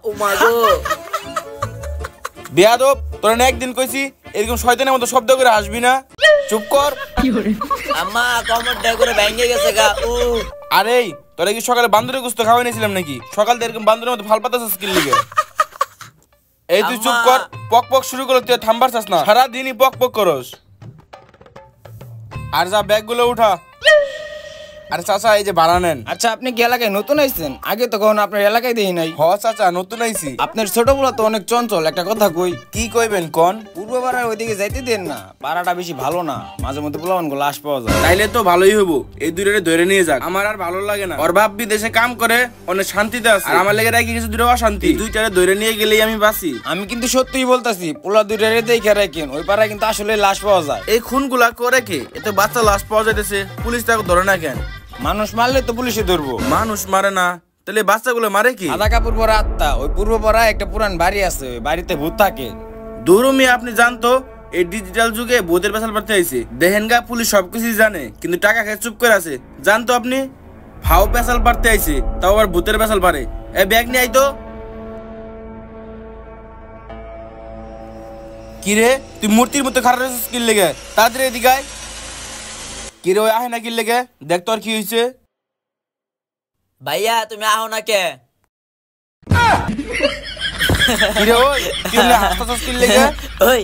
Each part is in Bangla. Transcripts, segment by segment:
উমা গো বেয়াদব, তোরা না একদিন কইছি এরকম শয়তানের মতো শব্দ করে হাসবি না। চুপ কর। আম্মা কমরটা করে ভেঙে গেছে গা। আরে তোরা কি সকালে বান্দরের গোশত খাওয়াই নিয়েছিলাম নাকি? সকাল থেকে এরকম বান্দরের মতো ফাল পাতাছিস কি লিগে? এই তুই চুপ কর। পক পক শুরু করলে তুই থামবার চাস না, সারাদিনই পক পক করস। আর যা ব্যাগগুলো উঠা। আরে চাচা এই যে ভাড়া নেন। আচ্ছা আপনি কি এলাকায় নতুন আইছেন? আগে তো কখনো আপনার এলাকায় দেখি নাই। হ চাচা নতুন আইছি। আপনার ছোটবেলা তো অনেক চঞ্চল, একটা কথা কই। কি কইবেন কোন? পূর্ব পাড়ার ওইদিকে যাইতে দেন না, পাড়াটা বেশি ভালো না, মাঝে মধ্যে পোলাপান গুলো লাশ পাওয়া যায়। তাইলে তো ভালোই হবো, এই দুইটারে ধরে নিয়ে যাক। আমার আর ভালো লাগে না, ওর বাপ বিদেশে কাম করে অনেক শান্তিতে আছে, আর আমার লেগে রাখি কিছু দূরে অশান্তি। দুইটারে ধরে নিয়ে গেলেই আমি বাঁচি। আমি কিন্তু সত্যিই বলতাছি, পোলা দুইটারে দেখে রাখেন, ওই পাড়ায় কিন্তু আসলে লাশ পাওয়া যায়। এই খুনগুলা করে কে? এত বাচ্চা লাশ পাওয়া যাইতেছে, পুলিশ তাকে ধরে না কেন? মানুষ মারলে তো পুলিশে ধরবো। মানুষ মারে না, তাহলে বাচ্চাগুলো মারে কি? আধা কাপড় পরা আত্মা, ওই পূর্ব পাড়ায় একটা পুরান বাড়ি আছে, ওই বাড়িতে ভূত থাকে। দূরমি আপনি জানতো এই ডিজিটাল যুগে ভূতের পেছাল পারতে আইছে। দেখেন গা পুলিশ সবকিছু জানে, কিন্তু টাকা খেয়ে চুপ করে আছে। জানতো আপনি ভাও পেছাল পারতে আইছে, তাও আবার ভূতের পেছাল পারে। এ ব্যাগ নিয়ে আইতো। কিরে তুই মূর্তির মতো খারাপ স্কিল লেগে, তাড়াতাড়ি এদিকে আয়। কিরে ওই আহে না কি লেগে, দেখ তোর কি হয়েছে। ভাইয়া তুমি আহো না কে? কিরে ওই কি হলো, হাসতাছস কি লেগে? ওই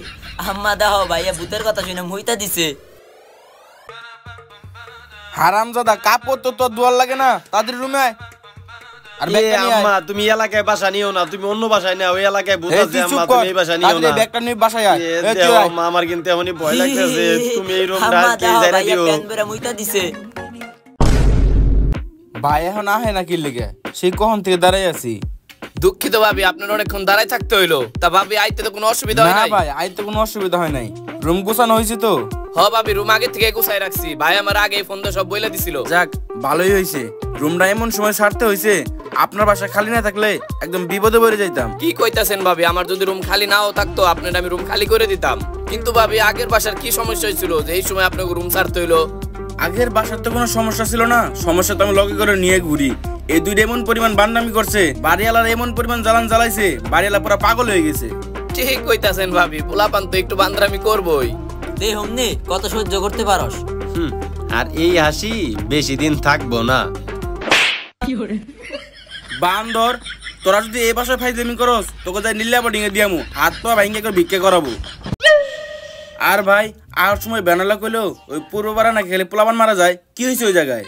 আম্মা দাও, ভাইয়া ভূতের কথা শুনে মুইতা দিছে। হারামজাদা, কাপড় তো তোর দুয়ার লাগে না, তাদের রুমে আয়। আর ব্যাগটা নিয়ে আয়। আম্মা তুমি এলাকায় বাসা নিও না, তুমি অন্য বাসায় নাও। ওই এলাকায় ভূত আছে আম্মা, তুমি এই বাসা নিও তাদের না। ব্যাগটা নিয়ে বাসায় আয়। এই তুই দেও আয়। আম্মা, আমার কিন্তু এমনই ভয় লাগতেছে। তুমি এই রুমটা আম্মা কে দাও, যাইরা ভাইয়া দিও। প্যান বেরা মুইতা দিছে। ভাই এখন আহে না কি লেগে, সেই কখন থেকে দাঁড়াই আছি। দুঃখিত ভাবি, আপনার অনেকক্ষণ দাঁড়ায় থাকতে হইলো। তা ভাবি আইতে তো কোনো অসুবিধা হয় না নাই? ভাই আইতে কোনো অসুবিধা হয় নাই, রুম গোছানো হয়েছে তো। হ ভাবি, রুম আগে থেকে গুছাই রাখছি। ভাই আমার আগে ফোন দিয়ে সব বইলা দিছিল। যাক ভালোই হয়েছে, রুমটা এমন সময় ছাড়তে হয়েছে, আপনার বাসা খালি না থাকলে একদম বিপদে পড়ে যাইতাম। কি কইতাছেন ভাবি, আমার যদি রুম খালি নাও থাকতো আপনার আমি রুম খালি করে দিতাম। কিন্তু ভাবি আগের বাসার কি সমস্যা হয়েছিল যে এই সময় আপনাকে রুম ছাড়তে হইলো? আগের বাসার তো কোনো সমস্যা ছিল না, সমস্যা তো আমি লগে করে নিয়ে ঘুরি। এই দুইটা এমন পরিমাণ বান্নামি করছে, বাড়িওয়ালার এমন পরিমাণ জ্বালান জ্বালাইছে, বাড়িওয়ালা পুরো পাগল হয়ে গেছে। ঠিক কইতাছেন ভাবি, পোলাপান তো একটু বান্দরামি করবই। দে হমনি কত সহ্য করতে পারস? আর এই হাসি বেশি দিন থাকবো না। বান্দর, তোরা যদি এই বাসায় ফাইজলামি করস, তোকে যাই নীলা বোর্ডিং এ দিয়ামু, হাত পা ভাঙ্গে করে ভিক্ষা করাবো। আর ভাই আর সময় বেনালা কইলো ওই পূর্ব পাড়া না খেলে পোলাপান মারা যায়, কি হয়েছে ওই জায়গায়?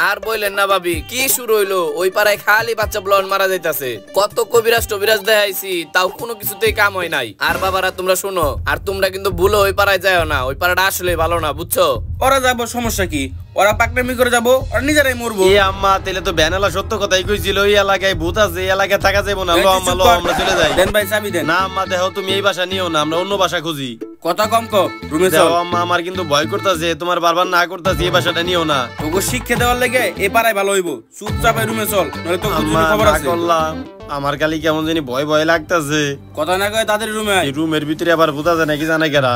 আর বললেন না ভাবি, কি শুরু হইলো? ওই পাড়ায় খালি বাচ্চা ব্লন মারা যাইতাছে। কত কবিরাজ টবিরাজ দেখাইছি, তাও কোনো কিছুতেই কাম হয় নাই। আর বাবারা তোমরা শোনো, আর তোমরা কিন্তু ভুলো ওই পাড়ায় যাও না, ওই পাড়াটা আসলে ভালো না, বুঝছো? ওরা যাবো, সমস্যা কি? ওরা পাকনামি করে যাবো, ওরা নিজেরাই মরবো। এ আম্মা তাহলে তো বেনালা সত্য কথাই কইছিল, এই এলাকায় ভূত আছে, এই এলাকায় থাকা যাবো না। লো আম্মা লো, আমরা চলে যাই। দেন ভাই চাবি দেন। না আম্মা দেখো, তুমি এই বাসা নিও না, আমরা অন্য বাসা খুঁজি। কথা কম কর, রুমে চল। দেখো আম্মা, আমার কিন্তু ভয় করতেছে, তোমার বারবার না করতেছি, এই বাসাটা নিও না। তোকে শিক্ষা দেওয়ার লেগে এ পাড়ায় ভালো হইবো, চুপচাপ রুমে চল, নইলে তো আম্মা খবর না আছে। করলাম, আমার খালি কেমন জানি ভয় ভয় লাগতেছে। কথা না কয় তাদের রুমে আয়। এই রুমের ভিতরে আবার ভূত আছে নাকি জানে কেরা।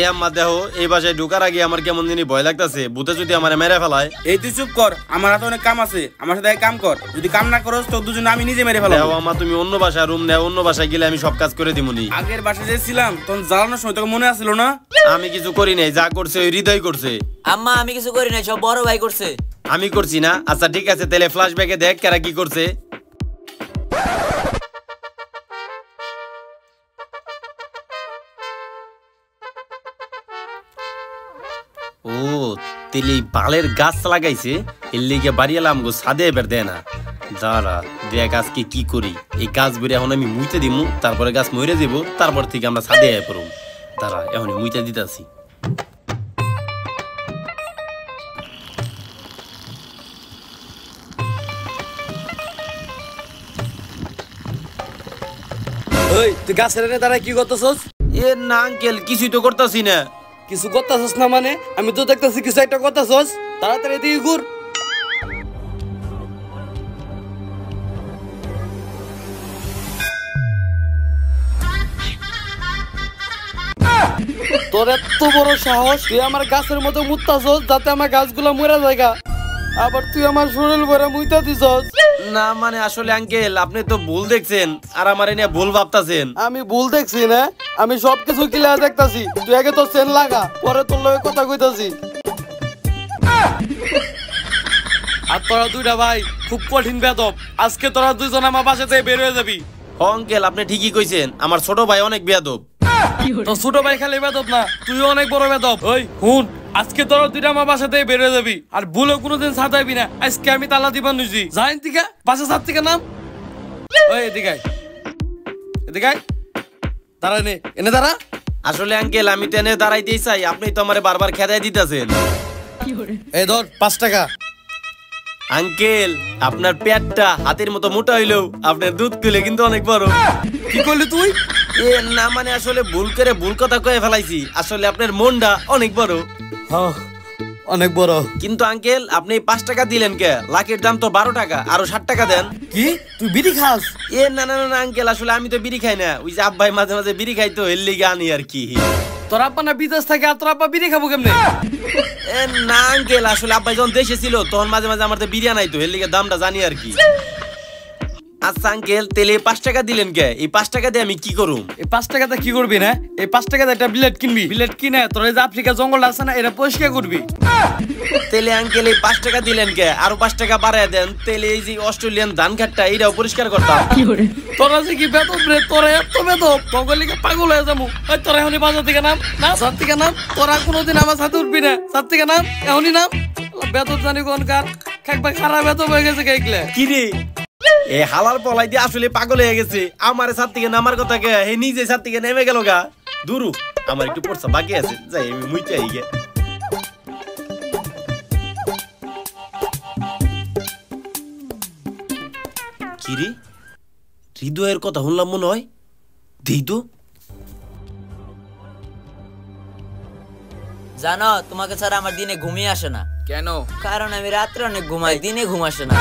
এ আম্মা দেখো, এই বাসায় ঢোকার আগে আমার কেমন জানি ভয় লাগতেছে, ভূতে যদি আমার মেরে ফেলায়। এই তুই চুপ কর, আমার হাতে অনেক কাম আছে, আমার সাথে কাম কর। যদি কাম না করস তো দুজনে আমি নিজে মেরে ফেলাবো। দেখো আম্মা, তুমি অন্য বাসায় রুম নেও, অন্য বাসায় গেলে আমি সব কাজ করে দিমুনি। আগের বাসায় যে ছিলাম তখন জ্বালানোর সময় তোকে মনে আসছিল না? আমি কিছু করি নাই, যা করছে ওই হৃদয় করছে। আম্মা আমি কিছু করি নাই, সব বড় ভাই করছে। আমি করছি না? আচ্ছা ঠিক আছে, তাহলে ফ্ল্যাশব্যাকে দেখ কারা কি করছে। ও তেলি বালের গাছ লাগাইছে, এর লিগে বাড়িয়ালাম গো ছাদে এবার দেয় না। দাঁড়া দেখ আজকে কি করি, এই গাছ বেড়ে এখন আমি মুইতে দিমু, তারপরে গাছ মরে যাবো, তারপর থেকে আমরা ছাদে আয় পড়ব। দাঁড়া এখন মুইতে দিতেছি। ওই তুই গাছের এনে দাঁড়ায় কি করতেছস? এ না আঙ্কেল, কিছুই তো করতেছি না। কিছু করতেছস না মানে? আমি তো দেখতেছি কিছু একটা করতেছস, তাড়াতাড়ি এদিকে ঘুর। তোর এত বড় সাহস, তুই আমার গাছের মতো মুততাছস যাতে আমার গাছগুলো মরে যায়। আবার তুই আমার শরীর ভরে মুইতা দিছস। না মানে আসলে আঙ্কেল আপনি তো ভুল দেখছেন আর আমার এনে ভুল ভাবতাছেন। আমি ভুল দেখছি না, আমি সবকিছু ক্লিয়ার দেখতাছি। তুই আগে তোর সেন লাগা, পরে তোর লগে কথা কইতাছি। আর তোরা দুইটা ভাই খুব কঠিন বেদব, আজকে তোরা দুইজন আমার বাসা থেকে বের হয়ে যাবি। আঙ্কেল আপনি ঠিকই কইছেন, আমার ছোট ভাই অনেক বেয়াদব। তোর ছোট ভাই খালি বেদব না, তুইও অনেক বড় বেদব। ওই হুন, আজকে তোরা দুইটা আমার বাসা থেকে বের হয়ে যাবি, আর ভুলেও কোনোদিন সাজাইবি না। আজকে আমি তালা দিবা নিছি, যাইন থেকে বাসা সাত থেকে নাম। ওই এদিকে আয়, এদিকে আয়। দাঁড়া নে, এনে দাঁড়া। আসলে আঙ্কেল আমি তো এনে দাঁড়াইতেই চাই, আপনি তো আমারে বারবার খেদাই দিতেছেন। এই ধর 5 টাকা। আঙ্কেল আপনার পেটটা হাতের মতো মোটা হইলেও আপনার দুধ কুলে কিন্তু অনেক বড়। কি করলি তুই? এ না মানে আসলে ভুল করে ভুল কথা কয়ে ফেলাইছি, আসলে আপনার মনটা অনেক বড়। হ্যাঁ, অনেক বড়। কিন্তু আঙ্কেল আপনি 5 টাকা দিলেন কে? লাখের দাম তো 12 টাকা, আরো 60 টাকা দেন। কি তুই বিড়ি খাস? এ না না না আঙ্কেল আসলে আমি তো বিড়ি খাই না, ওই যে আব্বাই মাঝে মাঝে বিড়ি খাই তো এর লিগে আনি আর কি। তোর আব্বা না বিদেশ থাকে, আর তোর আব্বা বিড়ি খাবো কেমনে? এ না আঙ্কেল আসলে আব্বাই যখন দেশে ছিল তখন মাঝে মাঝে আমার তো বিরিয়ানি আইতো, এর লিগে দামটা জানি আর কি। আচ্ছা আঙ্কেল তেলে 5 টাকা দিলেন কে? এই 5 টাকা দিয়ে আমি কি করুম? এই 5 টাকাতে কি করবি না? এই 5 টাকাতে একটা বিলেট কিনবি। বিলেট কিনে তোর এই যে আফ্রিকা জঙ্গল আছে না, এটা পরিষ্কার করবি। তেলে আঙ্কেল এই 5 টাকা দিলেন কে? আরো 5 টাকা বাড়ায় দেন, তেলে এই যে অস্ট্রেলিয়ান ধান খাটটা এটাও পরিষ্কার করতাম। তোরা যে কি বেতন রে, তোরা এত বেতন, তোর লিগে পাগল হয়ে যাবো। ওই তোরা এখনই বাজার থেকে নাম, না সাত থেকে নাম। তোরা কোনোদিন আমার সাথে উঠবি না, সাত থেকে নাম, এখনই নাম। বেতন জানি কোনকার খাকবার খারাপ বেতন হয়ে গেছে গাইকলে। কি রে এ হালার পলাই দিয়ে আসলে পাগল হয়ে গেছে, আমার ছাদ থেকে নামার কথা কে? হে নিজে ছাদ থেকে নেমে গেল গা। দুরু আমার একটু পড়ছা বাকি আছে, যাই আমি মুইতে আই গে। কি রে হৃদয়ের কথা শুনলাম মনে হয়, দেই তো। জানো তোমাকে ছাড়া আমার দিনে ঘুমিয়ে আসে না। কেন? কারণ আমি রাত্রে অনেক ঘুমাই, দিনে ঘুম আসে না।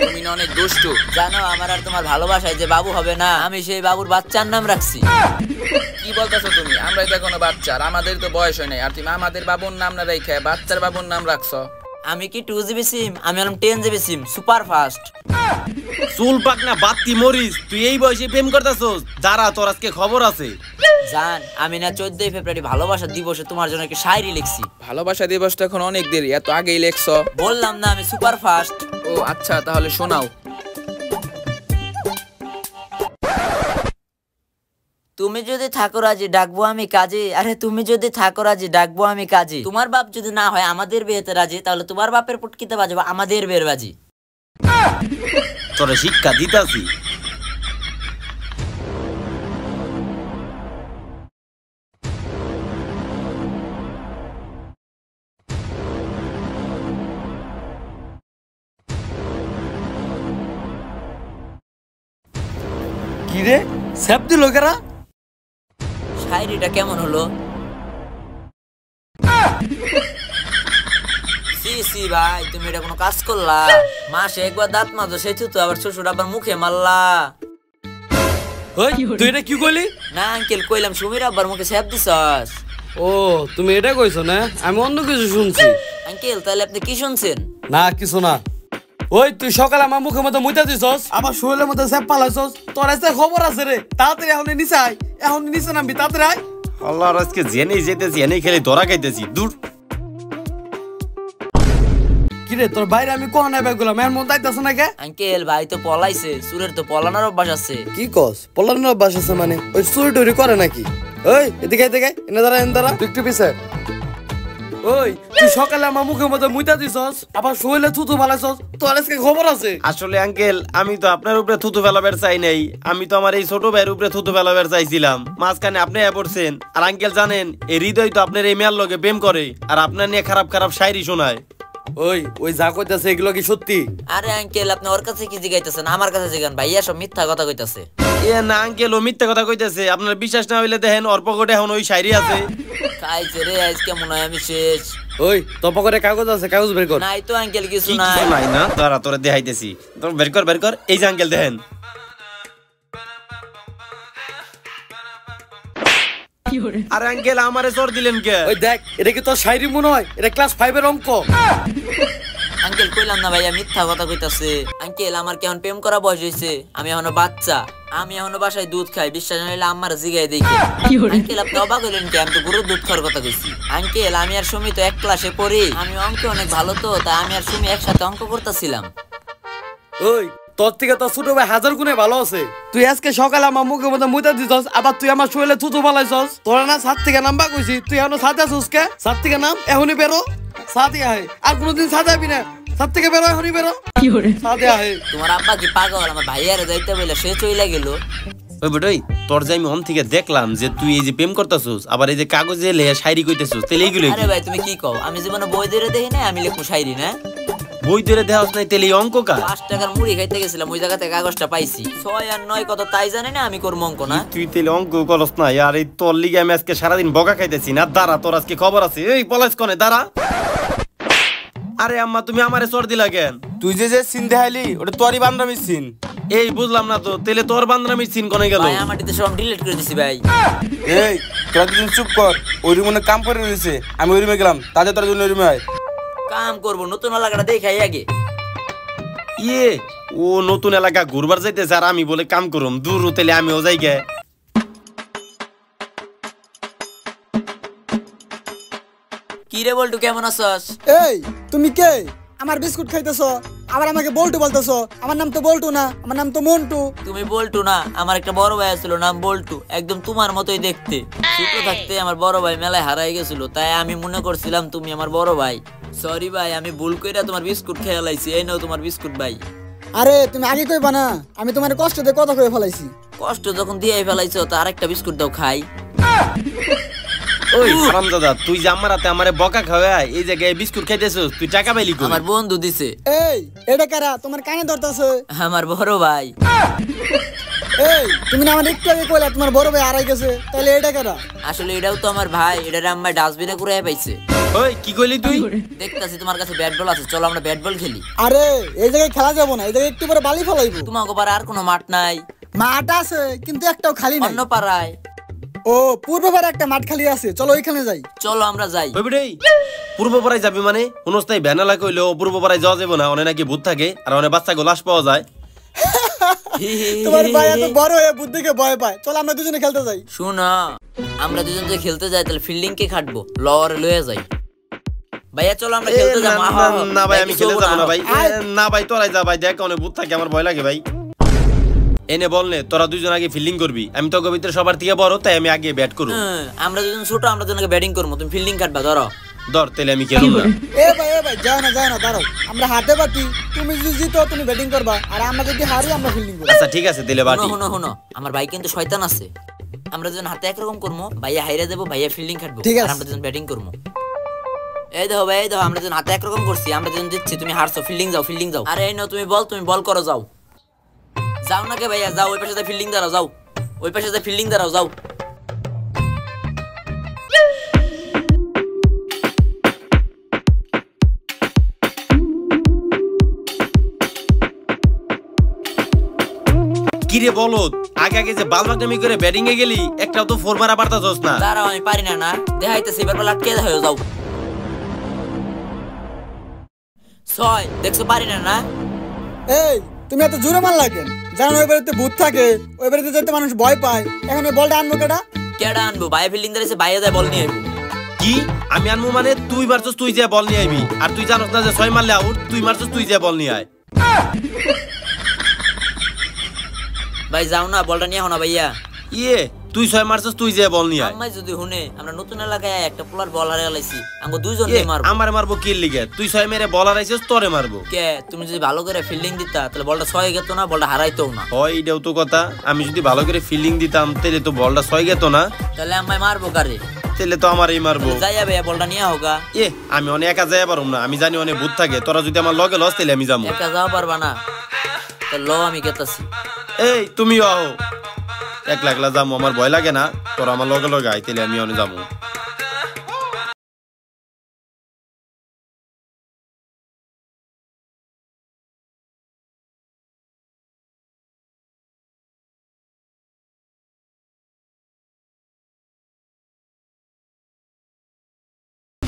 তুমি না অনেক দুষ্টু। জানো আমার আর তোমার ভালোবাসায় যে বাবু হবে না, আমি সেই বাবুর বাচ্চার নাম রাখছি। কি বলতেছো তুমি? আমরাই তো এখনো বাচ্চা, আর আমাদের তো বয়স হয় নাই, আর তুমি আমাদের বাবুর নাম না রেখে বাচ্চার বাবুর নাম রাখছো। আমি কি 2GB সিম? আমি হলাম 10GB সিম, সুপার ফাস্ট। চুল পাক না বাত্তি মরিস, তুই এই বয়সে প্রেম করতেছস? দাঁড়া তোর আজকে খবর আছে। জান আমি না 14 ফেব্রুয়ারি ভালোবাসা দিবসে তোমার জন্য একটা শায়রি লিখছি। ভালোবাসা দিবস তো এখন অনেক দেরি, এত আগেই লেখছো? বললাম না আমি সুপার ফাস্ট। ও আচ্ছা, তাহলে শোনাও। তুমি যদি থাকো রাজি ডাকবো আমি কাজে, আরে তুমি যদি থাকো রাজি ডাকবো আমি কাজে। তোমার বাপ যদি না হয় আমাদের বিয়েতে রাজি, তাহলে তোমার বাপের পুটকিতে বাজবো আমাদের বিয়ের বাজি। তোরে শিক্ষা দিতাছি। কি রে স্যাপ দিল কেরা? শায়রিটা কেমন হলো? সি সি ভাই তুমি এটা কোনো কাজ করলা? মাসে একবার দাঁত মাজো, সেই তো আবার শ্বশুর আবার মুখে মারলা। ওই তুই এটা কি কইলি? না আঙ্কেল কইলাম সুমির আব্বার মুখে স্যাপ দিছস। ও তুমি এটা কইছো না, আমি অন্য কিছু শুনছি। আঙ্কেল তাহলে আপনি কি শুনছেন? না কিছু না। ওই তুই সকালে আমার মুখের মধ্যে মুইতা দিছস, আবার শরীরের মধ্যে স্যাপ পালাইছস। তোর আজকে খবর আছে রে, তাড়াতাড়ি এখন নিচে আয়, এখন নিচে নামবি, তাড়াতাড়ি আয়। আল্লাহর আজকে জেনেই যেতেছি, এনেই খেলে ধরা খাইতেছি। দূর কিরে তোর বাইরে আমি কোন আইবা গেলাম, এর মন যাইতাছে না কে? আঙ্কেল ভাই তো পলাইছে, সুরের তো পলানোর অভ্যাস আছে। কি কস? পলানোর অভ্যাস আছে মানে? ওই চুরি টুরি করে নাকি? ওই এদিকে এদিকে, এনে দাঁড়া, এনে দাঁড়া, একটু পিছে। ওই তুই সকালে আমার মুখের মধ্যে মুইতা দিছস, আবার শরীরে থুতু ফালাইছস, তোর আজকে খবর আছে। আসলে আঙ্কেল আমি তো আপনার উপরে থুতু ফেলাবার চাই নাই, আমি তো আমার এই ছোট ভাইয়ের উপরে থুতু ফেলাবার চাইছিলাম। মাঝখানে আপনি পড়ছেন। আর আঙ্কেল জানেন এই হৃদয় তো আপনার এই মেয়ের লগে প্রেম করে, আর আপনার নিয়ে খারাপ খারাপ শায়রি শোনায়। ওই যা কইতাছে এগুলো কি সত্যি? আরে আঙ্কেল আপনি ওর কাছে কি জিগাইতেছেন, আমার কাছে জিগান। ভাইয়া সব মিথ্যা কথা কইতাছে। এ না আঙ্কেল ও মিথ্যা কথা কইতেছে, আপনার বিশ্বাস না হইলে দেখেন ওর পকেটে এখন ওই শায়রি আছে। খাইছে রে আজকে মনে হয় আমি শেষ। ওই তোর পকেটে কাগজ আছে, কাগজ বের কর। নাই তো আঙ্কেল কিছু কি নাই। কিছু নাই না? দাঁড়া তোরে দেখাইতেছি, তোর বের কর বের কর। এই যে আঙ্কেল দেখেন। আরে আঙ্কেল আমারে জোর দিলেন কে? ওই দেখ, এটা কি তোর শায়রি মনে হয়? এটা ক্লাস 5 এর অঙ্ক। আঙ্কেল কইলাম না ভাইয়া মিথ্যা কথা কইতাছে। আঙ্কেল আমার কেমন প্রেম করা বয়স হয়েছে, আমি এখনো বাচ্চা, আমি এখনো বাসায় দুধ খাই, বিশ্বাস না হলে আমার জিগাই দেখি। আঙ্কেল আপনি অবাক হইলেন কি, আমি তো গরুর দুধ খাওয়ার কথা কইছি। আঙ্কেল আমি আর সুমি তো এক ক্লাসে পড়ি, আমি অঙ্কে অনেক ভালো তো, তাই আমি আর সুমি একসাথে অঙ্ক করতেছিলাম। ওই তোর থেকে তোর ছোট ভাই হাজার গুণে ভালো আছে। তুই আজকে সকালে আমার মুখের মধ্যে মুইতা দিছস, আবার তুই আমার শরীরে থুতু ফালাইছস। তোরা না ছাদ থেকে নামবা কইছি, তুই এখনো ছাদে আছিস কে? ছাদ থেকে নাম, এখনই বেরো, ছাদে আয়। আর কোনোদিন ছাদে আবি না, ছাদ থেকে বেরো, এখনই বেরো, ছাদে আয়। তোমার আব্বা কি পাগল? আমার ভাইয়ারে যাইতে বলে সে চইলা গেল। ওই বেটাই তোর যে আমি অন থেকে দেখলাম যে তুই এই যে প্রেম করতেছিস, আবার এই যে কাগজে লেখা শায়রি কইতেছিস, তাহলে এইগুলো আরে ভাই তুমি কি কও, আমি জীবনে বই ধরে দেখি না, আমি লেখু শায়রি না। বই ধরে দেখাস নাই, তাহলে এই অঙ্ক কা? 5 টাকার মুড়ি খাইতে গেছিলাম, ওই জায়গা থেকে কাগজটা পাইছি। 6 আর 9 কত তাই জানি না, আমি করব অঙ্ক না। তুই তাহলে অঙ্ক করস না? আর এই তোর লিগে আমি আজকে সারাদিন বকা খাইতেছি না। দাঁড়া, তোর আজকে খবর আছে। এই পলাশ কনে দাঁড়া। আরে আম্মা তুমি আমারে চড় দিলা কেন? তুই যে সিন দেখাইলি ওটা তোরই বান্ধবী সিন। এই বুঝলাম না তো, তাহলে তোর বান্দরামি সিন কোনে গেল? ভাই আমাটিতে সব ডিলিট করে দিছি ভাই। এই তোরা দুজন চুপ কর, ওই রুমে কাম করে রয়েছে, আমি ওই রুমে গেলাম, তাদের তোর জন্য ওই রুমে হয়। কাম করব, নতুন এলাকাটা দেখাই আগে। ইয়ে, ও নতুন এলাকা ঘুরবার যাইতেছে আর আমি বলে কাম করুম। দূর তাহলে আমিও যাই গে। কি রে বল্টু, কেমন আছস? এই তুমি কে? আমার বিস্কুট খাইতেছো, আবার আমাকে বল্টু বলতেছো? আমার নাম তো বল্টু না, আমার নাম তো মন্টু। তুমি বল্টু না, আমার একটা বড় ভাই ছিল নাম বল্টু, একদম তোমার মতোই দেখতে। ছোট থাকতে আমার বড় ভাই মেলায় হারাই গেছিল, তাই আমি মনে করছিলাম তুমি আমার বড় ভাই। সরি ভাই, আমি ভুল কইরা তোমার বিস্কুট খেয়ে লাইছি। এই নাও তোমার বিস্কুট ভাই। আরে তুমি আগে কইবা না, আমি তোমার কষ্ট দিয়ে কথা কয়ে ফেলাইছি। কষ্ট যখন দিয়ে ফেলাইছো তো আরেকটা বিস্কুট দাও খাই। ওই হারামজাদা, তুই যে আমার হাতে আমারে বকা খাওয়া এই জায়গায় বিস্কুট খাইতেছিস, তুই টাকা পাইলি কই? আমার বন্ধু দিছে। এই এটা কারা তোমার কানে ধরতেছে? আমার বড় ভাই। এই তুমি না আমার একটু আগে কইলা তোমার বড় ভাই হারাই গেছে, তাহলে এটা কারা? আসলে এটাও তো আমার ভাই, এটারে আম্মা ডাস্টবিনে কুড়ায় পাইছে। ওই কি কইলি তুই? দেখতাছি তোমার কাছে ব্যাট বল আছে, চলো আমরা ব্যাট বল খেলি। আরে এই জায়গায় খেলা যাবো না, এই জায়গায় একটু পরে বালি ফেলাইবো। তোমাকে পারে আর কোনো মাঠ নাই? মাঠ আছে কিন্তু একটাও খালি নাই। অন্য পাড়ায়। ও পূর্ব পারে একটা মাঠ খালি আছে, চলো ওইখানে যাই। চলো আমরা যাই। ওই বেটাই পূর্ব পাড়ায় যাবি মানে? উনস্থায়ী ভ্যানালা কইলো পূর্ব পাড়ায় যাওয়া যাবে না, অনেক নাকি ভূত থাকে আর অনেক বাচ্চাকে লাশ পাওয়া যায়। তোমার ভাই এত বড় হয়ে বুদ্ধিকে ভয় পায়, চলো আমরা দুজনে খেলতে যাই। শুনো, আমরা দুজন যে খেলতে যাই তাহলে ফিল্ডিং কে খাটবো, লওয়ার লয়ে যাই। ভাইয়া চলো আমরা খেলতে এ, যাবো। না ভাই আমি খেলে যাবো না ভাই। না ভাই তোরাই যা ভাই, দেখ অনেক ভূত থাকে, আমার ভয় লাগে ভাই। এনে বল নে, তোরা দুজন আগে ফিল্ডিং করবি, আমি তো ভিতরে সবার থেকে বড়, তাই আমি আগে ব্যাট করব। আমরা দুজন ছোট, আমরা দুজনকে ব্যাটিং করবো, তুমি ফিল্ডিং কাটবা। ধরো ধর, তাহলে আমি খেলুম না। এ ভাই যাও না দাঁড়াও, আমরা হাতে পাতি, তুমি যদি জিতো তুমি ব্যাটিং করবা, আর আমরা যদি হারি আমরা ফিল্ডিং করব। আচ্ছা ঠিক আছে, তাহলে বাটি। শুনো, আমার ভাই কিন্তু শয়তান আছে। আমরা দুজন হাতে একরকম করবো, ভাইয়া হাইরা দেবো, ভাইয়া ফিল্ডিং কাটবো, ঠিক আছে। আর আমরা দুজন ব্যাটিং করবো। এই দেখো ভাই, এই দেখো আমরা দুজন হাতে একরকম করছি, আমরা দুজন দিচ্ছি, তুমি হারছো, ফিল্ডিং যাও। আরে এই নাও তুমি বল করো, যাও না কে ভাইয়া, যাও ওই পাশে ফিল্ডিং দাঁড়াও, যাও ওই পাশে ফিল্ডিং দাঁড়াও, যাও। কিরে বলত, আগে যে বালবাগনামি করে ব্যাটিং এ গেলি, একটাও তো ফোর মারা পারতাছস না। দাঁড়াও আমি পারি না দেখাইতেছি, এবার বল আটকে দেখাও, যাও। 6 দেখছো, পারি না। এই তুমি এত জোরে মারলা কেন? জানো ওই বাড়িতে ভূত থাকে, ওই বাড়িতে যেতে মানুষ ভয় পায়। এখন এই বলটা আনবো কেডা আনবো? ভাইয়া ফিল্ডিং দাঁড়িয়েছে, ভাইয়া যায় বল নিয়ে আসবো। কি আমি আনবো মানে? তুই মারছস, তুই যে বল নিয়ে আইবি, আর তুই জানোস না যে 6 মারলে আউট, তুই মারছস, তুই যে বল নিয়ে আয়। ভাই যাও না, বলটা নিয়ে না ভাইয়া। ইয়ে, তুই 6 মারছস, তুই যে বল নিয়ে আয়। আম্মাই যদি হুনে আমরা নতুন এলাকায় একটা পোলার বল হারিয়ে লাইছি, আমরা দুইজনকে মারবো। আমারে মারবো কি লিগে? তুই 6 মেরে বল হারাইছস, তোরে মারবো কে? তুমি যদি ভালো করে ফিল্ডিং দিতা তাহলে বলটা 6 গেত না, বলটা হারাইতো না। হয়, এটাও তো কথা। আমি যদি ভালো করে ফিল্ডিং দিতাম তাহলে তো বলটা 6 গেত না। তাহলে আম্মাই মারবো কারে? তাহলে তো আমারই মারবো। যাইয়া ভাইয়া বলটা নিয়ে হোগা। আমি অনেক একা যাই পারুম না, আমি জানি অনেক ভূত থাকে। তোরা যদি আমার লগে লস তাহলে আমি যাবো। একা যাওয়া পারবা না, তো ল আমি গেতাছি। এই তুমিও আও, একলা একলা যাবো, আমার ভয় লাগে না। তোরা আমার লগে লগে আই, তাহলে আমি অনেক যাবো।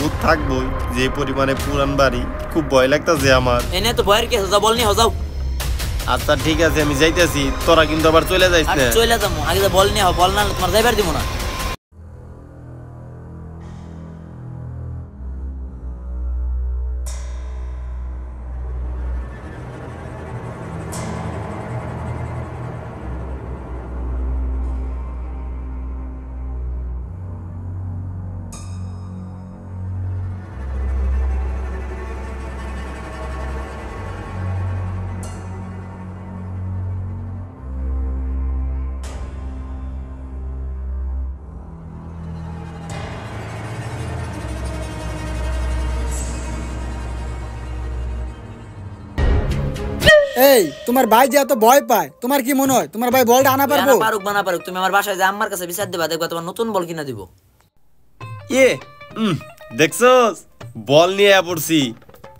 ভূত থাকবোই, যে পরিমাণে পুরান বাড়ি, খুব ভয় লাগতেছে আমার। এনে তো ভয়ের কি আছে, বল নিয়ে যাও। আচ্ছা ঠিক আছে, আমি যাইতেছি, তোরা কিন্তু আবার চলে যাইস না। চলে যাবো, আগে বল নিয়ে বল না তোমার যাইবার দিব না। এই তোমার ভাই যে এত ভয় পায়, তোমার কি মনে হয় তোমার ভাই বলটা আনা পারবো? পারুক বানা পারুক, তুমি আমার বাসায় যে আম্মার কাছে বিচার দিবা, দেখবা তোমার নতুন বল কিনা দিব। দেখছস বল নিয়ে পড়ছি।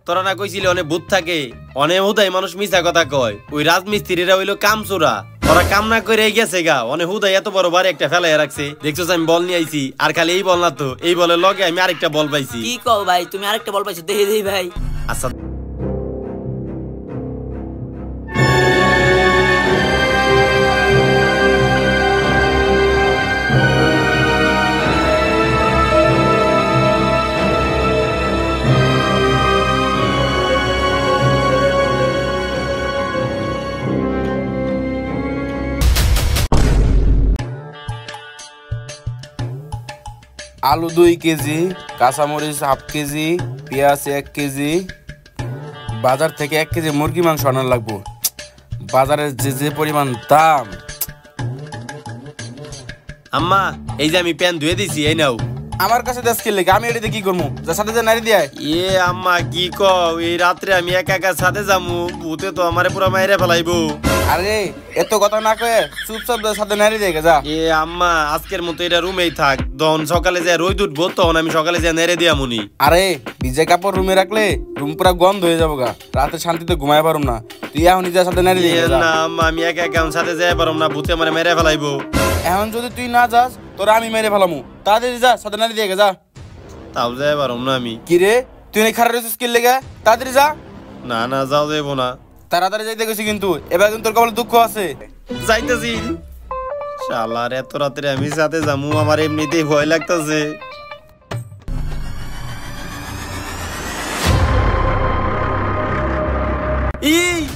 তোরা না কইছিলি অনেক ভূত থাকে, অনেক হুদাই মানুষ মিছা কথা কয়। ওই রাজমিস্ত্রিরা হইলো কামচোরা, ওরা কাম না করে গেছে গা, অনেক হুদাই এত বড় বাড়ি একটা ফেলাই রাখছে। দেখছস আমি বল নিয়ে আইছি, আর খালি এই বল না তো, এই বলের লগে আমি আরেকটা বল পাইছি। কি কও ভাই, তুমি আরেকটা বল পাইছো? দেখে দেই ভাই। আচ্ছা আলু 2 কেজি, কাঁচামরিচ 1/2 কেজি, পেঁয়াজ 1 কেজি, বাজার থেকে 1 কেজি মুরগি মাংস আনার লাগবো। বাজারের যে পরিমাণ দাম। আম্মা, এই যে আমি প্যান ধুয়ে দিছি, এই নাও। আমার কাছে দেশ খেললে আমি এটাতে কি করবো? যার সাথে যে নারী দিয়ে আম্মা কি কও, এই রাত্রে আমি একা একা সাথে যামু, ভূতে তো আমারে পুরো মাইরে ফেলাইবো। আরে এত কথা না কয়ে চুপচাপ সাথে নারী দিয়ে যা। আম্মা আজকের মতো এটা রুমেই থাক, তখন সকালে যে রোদ উঠবো তখন আমি সকালে যে নেড়ে দিয়া মুনি। আরে ভিজে কাপড় রুমে রাখলে রুম পুরা গন্ধ হয়ে যাবো গা, রাতে শান্তিতে ঘুমাই পারুম না। তুই এখন নিজের সাথে নারী দিয়ে যা। না আম্মা, আমি একা একা সাথে যাই পারুম না, ভূতে আমারে মেরে ফেলাইবো। এখন যদি তুই না যাস তোরা আমি মেরে ফেলামু। তাড়াতাড়ি যা, সাথে নারী দিয়ে যা। তাও যাই পারুম না আমি। কি রে তুই খারাপ রয়েছিস কি লেগে? তাড়াতাড়ি যা। না না, যাও যাইবো না। তাড়াতাড়ি যাইতে গেছি, কিন্তু এবার কিন্তু তোর কপালে দুঃখ আছে। যাইতেছি। শালার এত রাত্রে আমি সাথে যামু, আমার এমনিতেই ভয় লাগতেছে।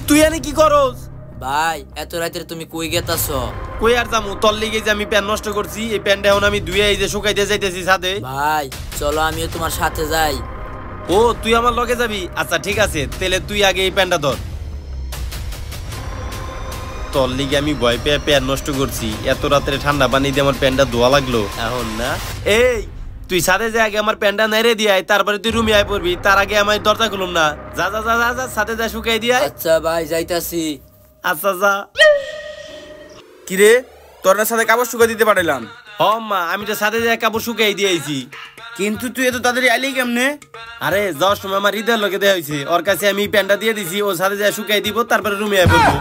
তুই এনে কি করস? ভাই এত রাতে তুমি কই গেতাছ? কই আর যামু, তোর লিগে যে আমি প্যান নষ্ট করছি, এই প্যানটা এখন আমি ধুয়ে এই যে শুকাইতে যাইতেছি ছাদে। ভাই চলো আমিও তোমার সাথে যাই। ও তুই আমার লগে যাবি? আচ্ছা ঠিক আছে, তাহলে তুই আগে এই প্যানটা ধর। তোর লিগে আমি ভয় পেয়ে প্যান নষ্ট করছি, এত রাত্রে ঠান্ডা পানি দিয়ে আমার প্যানটা ধোয়া লাগলো। এখন না এই তুই সাথে যে আগে আমার প্যানটা নেড়ে দিয়ে আয়, তারপরে তুই রুমে আয় পড়বি, তার আগে আমি দরজা খুলুম না। যা যা যা যা যা, সাথে যা শুকাই দিয়ে আয়। আচ্ছা ভাই যাইতাছি। আচ্ছা যা। কিরে তোর সাথে কাপড় শুকাই দিতে পারলাম। হ মা, আমি তো সাথে যে কাপড় শুকাই দিয়ে আইছি। কিন্তু তুই এত তাড়াতাড়ি আইলি কেমনে? আরে যাওয়ার সময় আমার হৃদয়ের লোকে দেওয়া হয়েছে, ওর কাছে আমি প্যানটা দিয়ে দিছি, ও সাথে যা শুকাই দিব, তারপরে রুমে আয় পড়বো।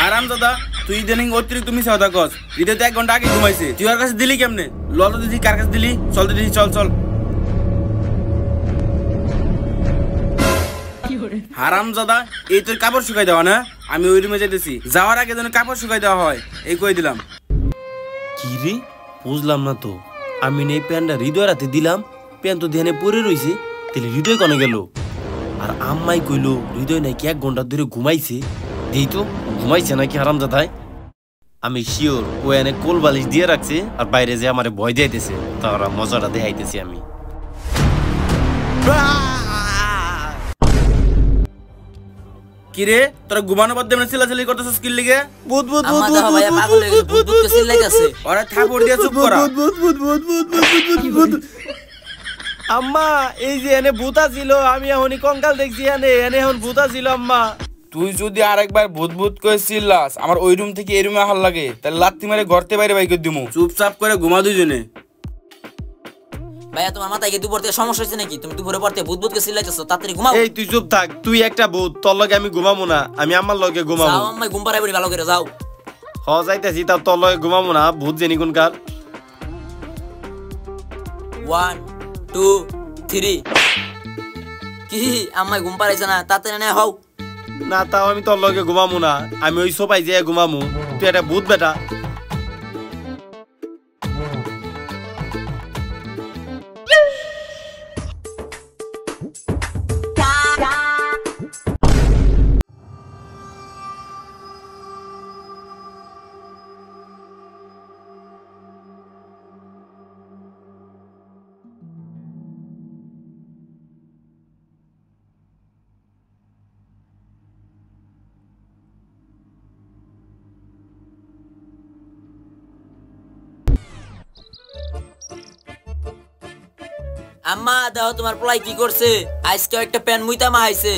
আরাম দাদা, তুই ইদানিং অতিরিক্ত মিশা কথা কস। হৃদয় তো 1 ঘন্টা আগে ঘুমাইছে, তুই ওর কাছে দিলি কেমনে? লল দিদি কার কাছে দিলি? চল দিদি চল চল। হারাম দাদা, এই তোর কাপড় শুকাই দেওয়া না? আমি ওই রুমে যেতেছি, যাওয়ার আগে যেন কাপড় শুকাই দেওয়া হয়, এই কই দিলাম। কি রে বুঝলাম না তো, আমি এই প্যানটা হৃদয় রাতে দিলাম, প্যান তো ধ্যানে পরে রইছে, তাহলে হৃদয় কনে গেল? আর আম্মাই কইলো হৃদয় নাকি 1 ঘন্টা ধরে ঘুমাইছে। দেই তো ঘুমাইছে নাকি হারাম দাদাই। আমি শিওর ও এনে কোল বালিশ দিয়ে রাখছে, আর বাইরে যে আমারে ভয় দিতেছে, তারা মজাটা দেখাইতেছি আমি। কিরে তোরা ঘুমানোর বাদ দিয়ে চিল্লাচিল্লি করতেছিস কি লিগে? ভূত ভূত ভূত আমার দেখো ভাইয়া পাগল হয়ে গেছে, ভূত ভূত কে চিল্লাই গেছে। ওরা থাপড় দিয়ে চুপ করা। আম্মা এই যে এনে ভূত ছিল, আমি এখনই কঙ্কাল দেখছি, এনে এনে এখন ভূত ছিল আম্মা। তুই যদি আরেকবার ভূত ভূত করে চিল্লাস, আমার ওই রুম থেকে এই রুমে আহার লাগে, তাহলে লাত্তি মারে ঘরতে বাইরে বাই করে দিমু। চুপচাপ করে ঘুমা দুইজনে। ভাইয়া তোমার মাথায় কি দুপুর থেকে সমস্যা হচ্ছে নাকি? তুমি দুপুরে পড়তে ভূত ভূত কে চিল্লাইতেছো, তাড়াতাড়ি ঘুমাও। এই তুই চুপ থাক, তুই একটা ভূত, তোর লগে আমি ঘুমাবো না, আমি আমার লগে ঘুমাবো। যাও আম্মা ঘুম পাড়াই বলি, ভালো করে যাও। হ যাইতেছি, তার তোর লগে ঘুমাবো না, ভূত জেনি কোনকার। 1 2 3 কি আমায় ঘুম পাড়াইছে না তাতে না হও না তাও আমি তোর লগে ঘুমামু না, আমি ওই সোফায় যেয়ে ঘুমামু। তুই একটা ভূত বেটা। আম্মা দেখো তোমার পোলাই কি করছে, আজকে একটা প্যান মুইতা মাহাইছে।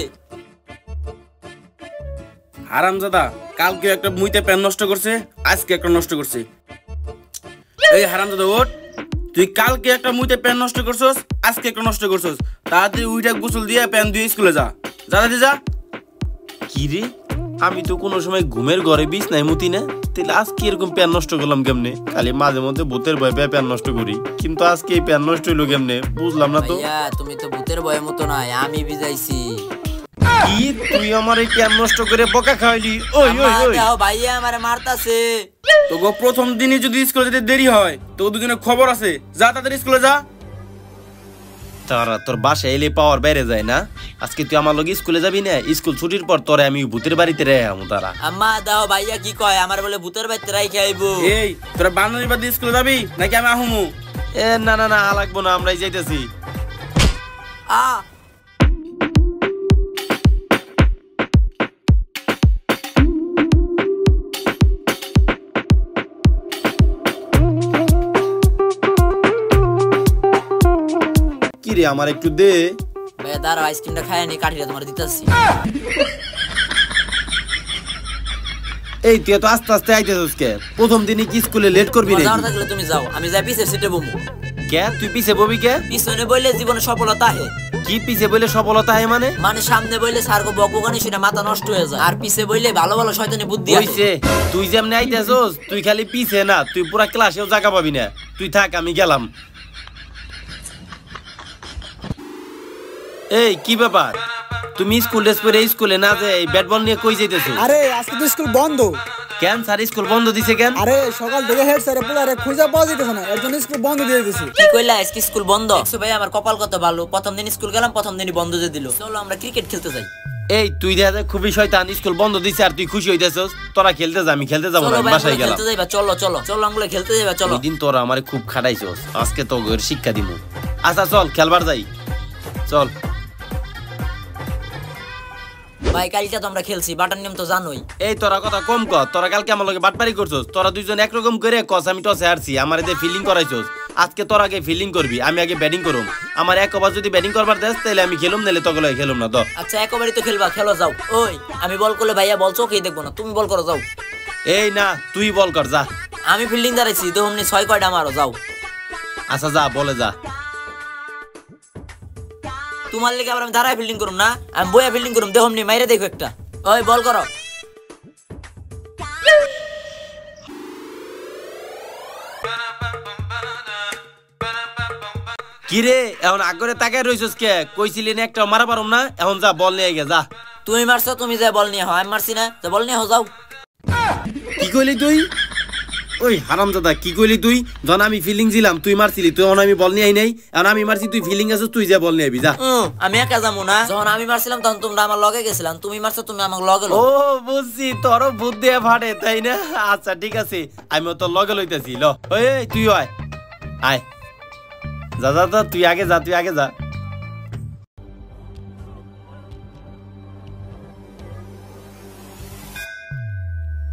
হারামজাদা, কালকে একটা মুইতে প্যান নষ্ট করছে, আজকে একটা নষ্ট করছে। এই হারামজাদা ওঠ, তুই কালকে একটা মুইতে প্যান নষ্ট করছস, আজকে একটা নষ্ট করছস। তাড়াতাড়ি উইটা গোসল দিয়ে প্যান দিয়ে স্কুলে যা, যা যা। কি রে, আমি তো কোনো সময় ঘুমের ঘরে বিছনায় মুতি না, তাহলে আজকে এরকম প্যান নষ্ট করলাম কেমনে? খালি মাঝে মধ্যে ভূতের ভয় পেয়ে প্যান নষ্ট করি, কিন্তু আজকে এই প্যান নষ্ট হইলো কেমনে বুঝলাম না তো। ভাইয়া তুমি তো ভূতের ভয়ের মতো নাই, আমি ভিজাইছি। কি তুই আমার এই প্যান নষ্ট করে বকা খাওয়াইলি? ওই ওই আম্মা ওই দেখো ভাইয়া আমারে মারতাছে। তোকে প্রথম দিনই যদি স্কুলে যেতে দেরি হয়, তো দুদিনের খবর আছে, যা তাড়াতাড়ি স্কুলে যা। তারা তোর বাসায় এলে পাওয়ার বাইরে যায় না। আজকে তুই আমার লগে স্কুলে যাবি না, স্কুল ছুটির পর তোরে আমি ভূতের বাড়িতে রেখে আমু। তারা আম্মা দাও ভাইয়া কি কয়, আমার বলে ভূতের বাড়িতে রাইখে আইবো। এই তোরা বান্ধবী বাদ দিয়ে স্কুলে যাবি নাকি আমি আহমু? এ না না না, লাগবো না, আমরাই যাইতেছি। আ কি রে আমার একটু দে। ভাইয়া দাঁড়াও, আইসক্রিমটা খাই নি, কাঠিটা তোমার দিতেছি। এই তুই তো আস্তে আস্তে আইতেছিস কে? প্রথম দিনই কি স্কুলে লেট করবি যাও নাকি? থাকলে তুমি যাও, আমি যাই পিছের সিটে বমু। কে তুই পিছে ববি কে? পিছনে বইলে জীবনে সফলতা হে, কি পিছে বলে সফলতা হয় মানে? মানে সামনে বইলে সার্গো বকবকানি সেটা মাথা নষ্ট হয়ে যায়, আর পিছে বইলে ভালো ভালো শয়তানি বুদ্ধি আসে। হইছে, তুই যেমনে আইতেছস, তুই খালি পিছে না, তুই পুরা ক্লাসেও জায়গা পাবি না। তুই থাক, আমি গেলাম। এই কি ব্যাপার, তুমি স্কুল ড্রেস পরে স্কুলে না যে ব্যাট বল নিয়ে কই যাইতেছো? আরে আজকে তো স্কুল বন্ধ। কেন স্যার স্কুল বন্ধ দিছে কেন? আরে সকাল থেকে হেড স্যার পুলারে খুঁজে পাওয়া যেতেছে না, এর জন্য স্কুল বন্ধ দিয়ে দিয়েছে। কি কইলা, আজকে স্কুল বন্ধ? দেখছো ভাই আমার কপাল কত ভালো, প্রথম দিন স্কুল গেলাম, প্রথম দিনই বন্ধ দিয়ে দিল। চলো আমরা ক্রিকেট খেলতে যাই। এই তুই দেখা যায় খুবই শয়তান, স্কুল বন্ধ দিছে আর তুই খুশি হইতেছস। তোরা খেলতে যা, আমি খেলতে যাবো না, চলো আমি ভাই বাসায় আমরা গেলাম। খেলতে যাইবা, চলো চলো চলো আমরা খেলতে যাইবা, চলো। ওই দিন তোরা আমারে খুব খাটাইছস, আজকে তো ওর শিক্ষা দিমু। আচ্ছা চল খেলবার যাই, চল। ভাই কালকে তো আমরা খেলছি, বাটার নিয়ম তো জানোই। এই তোরা কথা কম কর, তোরা কালকে আমার লগে বাটপারি করছস। তোরা দুইজন একরকম করে কস আমি টসে হারছি, আমার এতে ফিল্ডিং করাইছস। আজকে তোর আগে ফিল্ডিং করবি, আমি আগে ব্যাটিং করুম। আমার এক ওভার যদি ব্যাটিং করবার দেস তাহলে আমি খেলুম, নাহলে তোকে লগে খেলুম না। তো আচ্ছা একবারই তো খেলবা, খেলো যাও। ওই আমি বল করলে ভাইয়া বল চোখেই দেখবো না, তুমি বল করো যাও। এই না, তুই বল কর যা। আমি ফিল্ডিং দাঁড়াইছি তো অমনি 6 কয়টা মারো যাও। আচ্ছা যা, বলে যা। তোমার লেগে আবার আমি দাঁড়ায় ফিল্ডিং করুম না, আমি বইয়া ফিল্ডিং করুম, দেখো অমনি মাইরে দেখো একটা। ওই বল করো। কি রে এখন আগরে তাকায় রইছস কে? কইছিলি না একটা মারা পারুম না, এখন যা বল নিয়ে গে যা। তুমি মারছো, তুমি যা বল নিয়ে হও, আমি মারছি না, তো বল নিয়ে হও যাও। কি কইলি তুই? ওই হারামজাদা কি কইলি তুই? যখন আমি ফিল্ডিং ছিলাম তুই মারছিলি, তুই এখন আমি বল নিয়ে আই নাই, এখন আমি মারছি তুই ফিল্ডিং আছিস, তুই যা বল নিয়ে আবি যা। আমি একা যাবো না, যখন আমি মারছিলাম তখন তোমরা আমার লগে গেছিলাম, তুমি মারছো তুমি আমার লগে। ও বুঝছি, তোরও ভূত দিয়ে ফাটে তাই না? আচ্ছা ঠিক আছে, আমিও তোর লগে লইতেছি। ল ওই তুই আয় আয়, যা যা যা, তুই আগে যা, তুই আগে যা।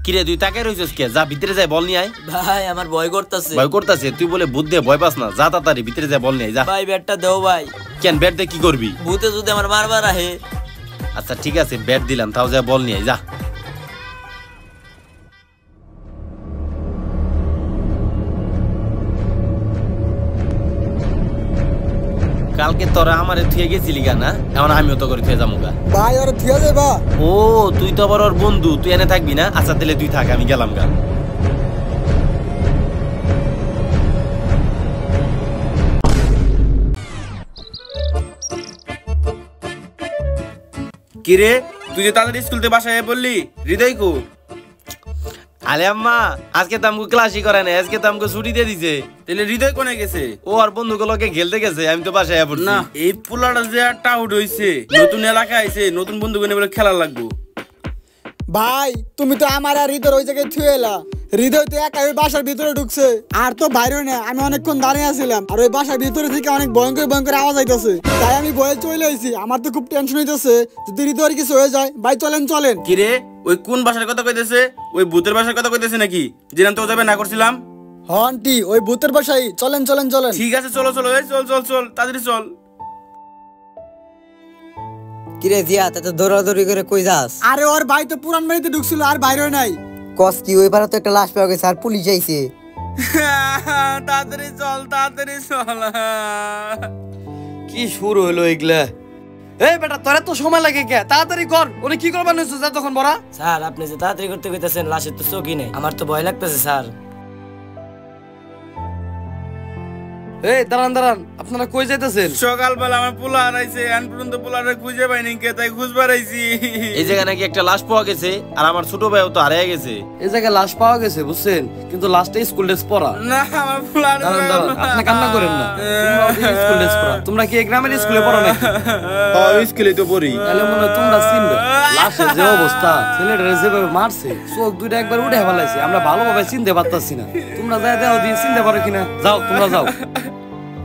কিরে তুই তাকে রইছস কে? যা ভিতরে যায় বল নিয়ে আয়। ভাই আমার ভয় করতেছে। ভয় করতেছে? তুই বলে ভূত দিয়ে ভয় পাস না, যা তাড়াতাড়ি ভিতরে যায় বল নিয়ে আয় যা। ভাই ব্যাটটা দেও ভাই। কেন ব্যাট দিয়ে কি করবি? ভূতে যদি আমার মারবার আহে। আচ্ছা ঠিক আছে, ব্যাট দিলাম, তাও যা বল নিয়ে আয় যা। কালকে তোরা আমারে থুয়ে গেছিলি গা না, এখন আমিও তো করে থুয়ে যাবো গা। ভাই ওরা থিয়া যাবা। ও তুই তো আবার ওর বন্ধু, তুই এনে থাকবি না? আচ্ছা তাহলে তুই থাক, আমি গেলাম গা। কিরে তুই যে তাদের স্কুল থেকে বাসায় বললি হৃদয় কো? আলে আম্মা আজকে তো আমাকে ক্লাসই করে না, আজকে তো আমাকে ছুটি দিয়ে দিছে। তাহলে হৃদয় কোনে গেছে? ও আর বন্ধুগুলোকে খেলতে গেছে, আমি তো বাসায় পড়ছি। না এই পোলাটা যে একটা আউট হইছে, নতুন এলাকা আইছে, নতুন বন্ধু গুনে বলে খেলা লাগবো। ভাই তুমি তো আমার আর হৃদয় ওই জায়গায় থুয়ে এলা। হৃদয় তো একা ওই বাসার ভিতরে ঢুকছে, আর তো বাইরে না। আমি অনেকক্ষণ দাঁড়িয়ে আছিলাম, আর ওই বাসার ভিতরে থেকে অনেক ভয়ঙ্কর ভয়ঙ্কর আওয়াজ আইতেছে, তাই আমি ভয়ে চলে আইছি। আমার তো খুব টেনশন হইতেছে যদি হৃদয়ের কিছু হয়ে যায়। ভাই চলেন চলেন। কিরে ওই কোন বাসার কথা কইতেছে? ওই ভূতের বাসার কথা কইতেছে নাকি? যেন তো যাবে না করছিলাম। হন্টি ওই ভূতের বাসায়। চলেন চলেন চলেন। ঠিক আছে চলো চলো, এই চল চল চল তাড়াতাড়ি চল। কিরে জিয়া তা তো দৌড়াদৌড়ি করে কই যাস? আরে ওর ভাই তো পুরান বাড়িতে ঢুকছিল, আর বাইরে নাই। কস কি ওই পারে তো একটা লাশ পাওয়া গেছে আর পুলিশ আইছে। তাড়াতাড়ি চল তাড়াতাড়ি চল। কি শুরু হলো এগুলা? এই বেটা তোরা তো সময় লাগে কে? তাড়াতাড়ি কর। ওরে কি করবা নিছো যা তখন বড়া? স্যার আপনি যে তাড়াতাড়ি করতে কইতাছেন, লাশের তো চোখই নেই। আমার তো ভয় লাগতেছে স্যার। এই দাঁড়ান দাঁড়ান, আপনারা কই যাইতেছেন? সকালবেলা আমার পোলা হারাইছে, এখন পর্যন্ত পোলাটা খুঁজে পাইনি, কে তাই খুঁজবার আইছি। এই জায়গায় নাকি একটা লাশ পাওয়া গেছে, আর আমার ছোট ভাইও তো হারিয়ে গেছে। এই জায়গায় লাশ পাওয়া গেছে বুঝছেন, কিন্তু লাশটা স্কুল ড্রেস পরা। না আমার পোলাটা দাঁড়ান দাঁড়ান, আপনি কান্না করেন না। তোমরা স্কুল ড্রেস পরা। তোমরা কি এই গ্রামের স্কুলে পড়ো নাকি? স্কুলে তো পড়ি। তাহলে মনে হয় তোমরা চিনবে। লাশের যে অবস্থা, ছেলেটারে যেভাবে মারছে, চোখ দুইটা একবার উঠে ফেলাইছে, আমরা ভালোভাবে চিনতে পারতাছি না। তোমরা যাই দেও দিয়ে চিনতে পারো কিনা? যাও তোমরা যাও।